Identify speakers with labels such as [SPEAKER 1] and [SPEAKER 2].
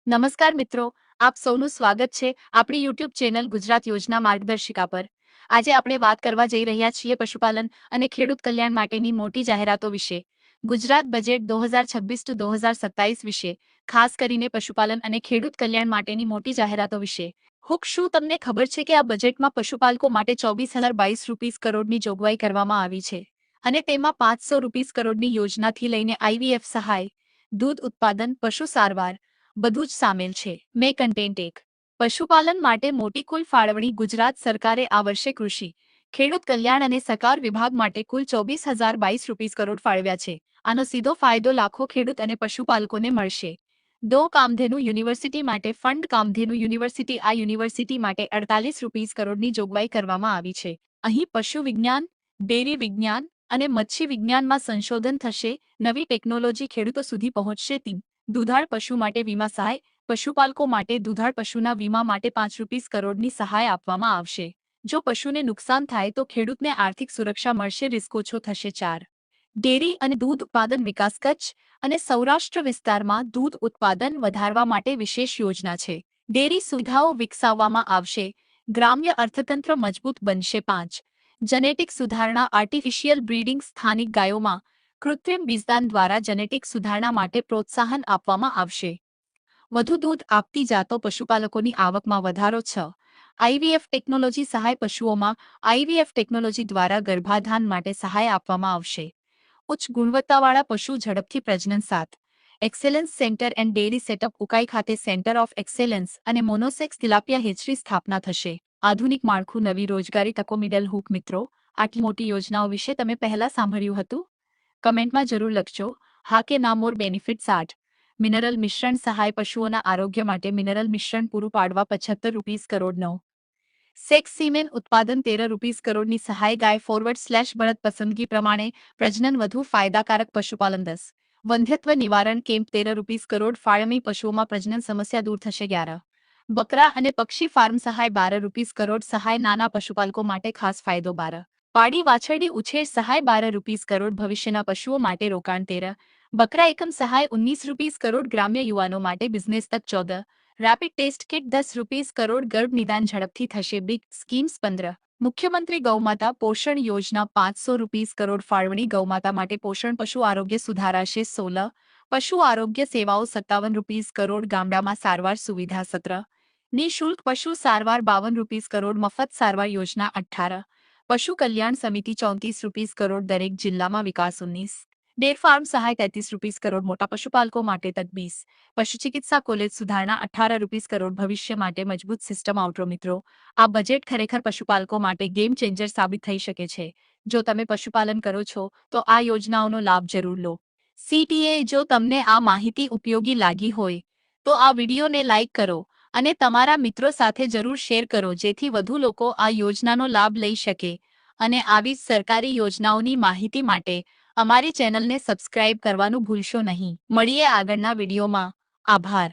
[SPEAKER 1] નમસ્કાર મિત્રો, આપ સૌનું સ્વાગત છે આપણી યુટ્યુબ ચેનલ ગુજરાત યોજના માર્ગદર્શિકા પર। આજે આપણે વાત કરવા જઈ રહ્યા છીએ પશુપાલન અને ખેડૂત કલ્યાણ માટેની મોટી જાહેરાતો વિશે। ગુજરાત બજેટ 2026-2027 વિશે, ખાસ કરીને પશુપાલન અને ખેડૂત કલ્યાણ માટેની મોટી જાહેરાતો વિશે। શું તમને ખબર છે કે આ બજેટમાં પશુપાલકો માટે 24,022 કરોડની જોગવાઈ કરવામાં આવી છે અને તેમાં 500 કરોડની યોજનાથી લઈને આઈવીએફ સહાય, દૂધ ઉત્પાદન, પશુ સારવાર બધું જ સામેલ છે। મે કન્ટેન્ટ 1 પશુપાલન માટે મોટી કુલ ફાળવણી ગુજરાત સરકારે આ વર્ષે કૃષિ, ખેડૂત કલ્યાણ અને સહકાર વિભાગ માટે કુલ 24,022 કરોડ ફાળવ્યા છે। આનો સીધો ફાયદો લાખો ખેડૂત અને પશુપાલકોને મળશે। કામધેનુ યુનિવર્સિટી માટે ફંડ કામધેનુ યુનિવર્સિટી આ યુનિવર્સિટી માટે 48 કરોડની જોગવાઈ કરવામાં આવી છે। અહીં પશુ વિજ્ઞાન, ડેરી વિજ્ઞાન અને મત્સ્ય વિજ્ઞાનમાં સંશોધન થશે, નવી ટેકનોલોજી ખેડૂતો સુધી પહોંચશે। દુધાળ પશુ માટે વીમા સહાય, પશુપાલકો માટે દુધાળ પશુના વીમા માટે 5 કરોડની સહાય આપવામાં આવશે। જો પશુને નુકસાન થાય તો ખેડૂતને આર્થિક સુરક્ષા મળશે, રિસ્ક ઓછો થશે। 4 ડેરી અને દૂધ ઉત્પાદન વિકાસ, કચ્છ અને સૌરાષ્ટ્ર વિસ્તારમાં દૂધ ઉત્પાદન વધારવા માટે વિશેષ યોજના છે। ડેરી સુવિધાઓ વિકસાવવામાં આવશે, ગ્રામ્ય અર્થતંત્ર મજબૂત બનશે। 5 જેનેટિક સુધારણા, આર્ટિફિશિયલ બ્રીડિંગ, સ્થાનિક ગાયોમાં કૃત્રિમ બીજદાન દ્વારા જેનેટિક સુધારણા માટે પ્રોત્સાહન આપવામાં આવશે। વધુ દૂધ આપતી જાતો, પશુપાલકોની આવકમાં વધારો। 6 આઈવીએફ ટેકનોલોજી સહાય, પશુઓમાં આઈવીએફ ટેકનોલોજી દ્વારા ગર્ભાધાન માટે સહાય આપવામાં આવશે। ઉચ્ચ ગુણવત્તાવાળા પશુ ઝડપથી પ્રજનન। 7 excellence centre and dairy setup, Ukai ખાતે સેન્ટર ઓફ એક્સેલન્સ અને મોનોસેક્સ તિલાપિયા હેચરી સ્થાપના થશે। આધુનિક માળખું, નવી રોજગારી તકો, મિડલ હુક। મિત્રો, આટલી મોટી યોજનાઓ વિશે તમે પહેલા સાંભળ્યું હતું? કમેન્ટમાં જરૂર લખજો હા કે ના। મોર બેનિફિટ્સ। 8 મિનરલ મિશ્રણ સહાય, પશુઓના આરોગ્ય માટે મિનરલ મિશ્રણ પૂરું પાડવા 75 કરોડ। 9 સેક્સ સીમેન ઉત્પાદન 13 કરોડની સહાય, ગાય ફોરવર્ડ/બળદ પસંદગી પ્રમાણે પ્રજનન વધુ ફાયદાકારક। પશુપાલન 10 વંધ્યત્વ નિવારણ કેમ્પ 13 કરોડ ફાળવણી, પશુઓમાં પ્રજનન સમસ્યા દૂર થશે। 11 બકરા અને પક્ષી ફાર્મ સહાય 12 કરોડ સહાય, નાના પશુપાલકો માટે ખાસ ફાયદો। 12 પાડી વાછરડી ઉછેર સહાય 12 કરોડ, ભવિષ્યના પશુઓ માટે રોકાણ। 13 બકરા એકમ સહાય 19 કરોડ, ગ્રામ્ય યુવાનો માટે બિઝનેસ તક। 14 રેપિડ ટેસ્ટ કિટ 10 કરોડ, ગર્ભ નિદાન ઝડપથી થશે। Big schemes. 15 મુખ્યમંત્રી ગૌમાતા પોષણ યોજના 500 કરોડ ફાળવણી, ગૌમાતા માટે પોષણ, પશુ આરોગ્ય સુધારાશે। 16 પશુ આરોગ્ય સેવાઓ 57 કરોડ, ગામડામાં સારવાર સુવિધા। 17 નિઃશુલ્ક પશુ સારવાર 52 કરોડ, મફત સારવાર યોજના। 18 પશુ કલ્યાણ સમિતિ 34 કરોડ, દરેક જિલ્લામાં વિકાસ। 19 ડેર ફાર્મ સહાય 33 કરોડ, મોટા પશુપાલકો માટે તક। 20 પશુ ચિકિત્સા કોલેજ સુધારણા 18 કરોડ, ભવિષ્ય માટે મજબૂત સિસ્ટમ। આઉટરો મિત્રો, આ બજેટ ખરેખર પશુપાલકો માટે ગેમ ચેન્જર સાબિત થઈ શકે છે। જો તમે પશુપાલન કરો છો તો આ યોજનાઓનો લાભ જરૂર લો। સીટીએ, જો તમને આ માહિતી ઉપયોગી લાગી હોય તો આ વિડીયોને લાઇક કરો અને તમારા મિત્રો સાથે જરૂર શેર કરો, જેથી વધુ લોકો આ યોજનાનો લાભ લઈ શકે। અને આવી સરકારી યોજનાઓની માહિતી માટે અમારી ચેનલને સબસ્ક્રાઇબ કરવાનું ભૂલશો નહીં। મળીએ આગળના વિડીયોમાં। આભાર।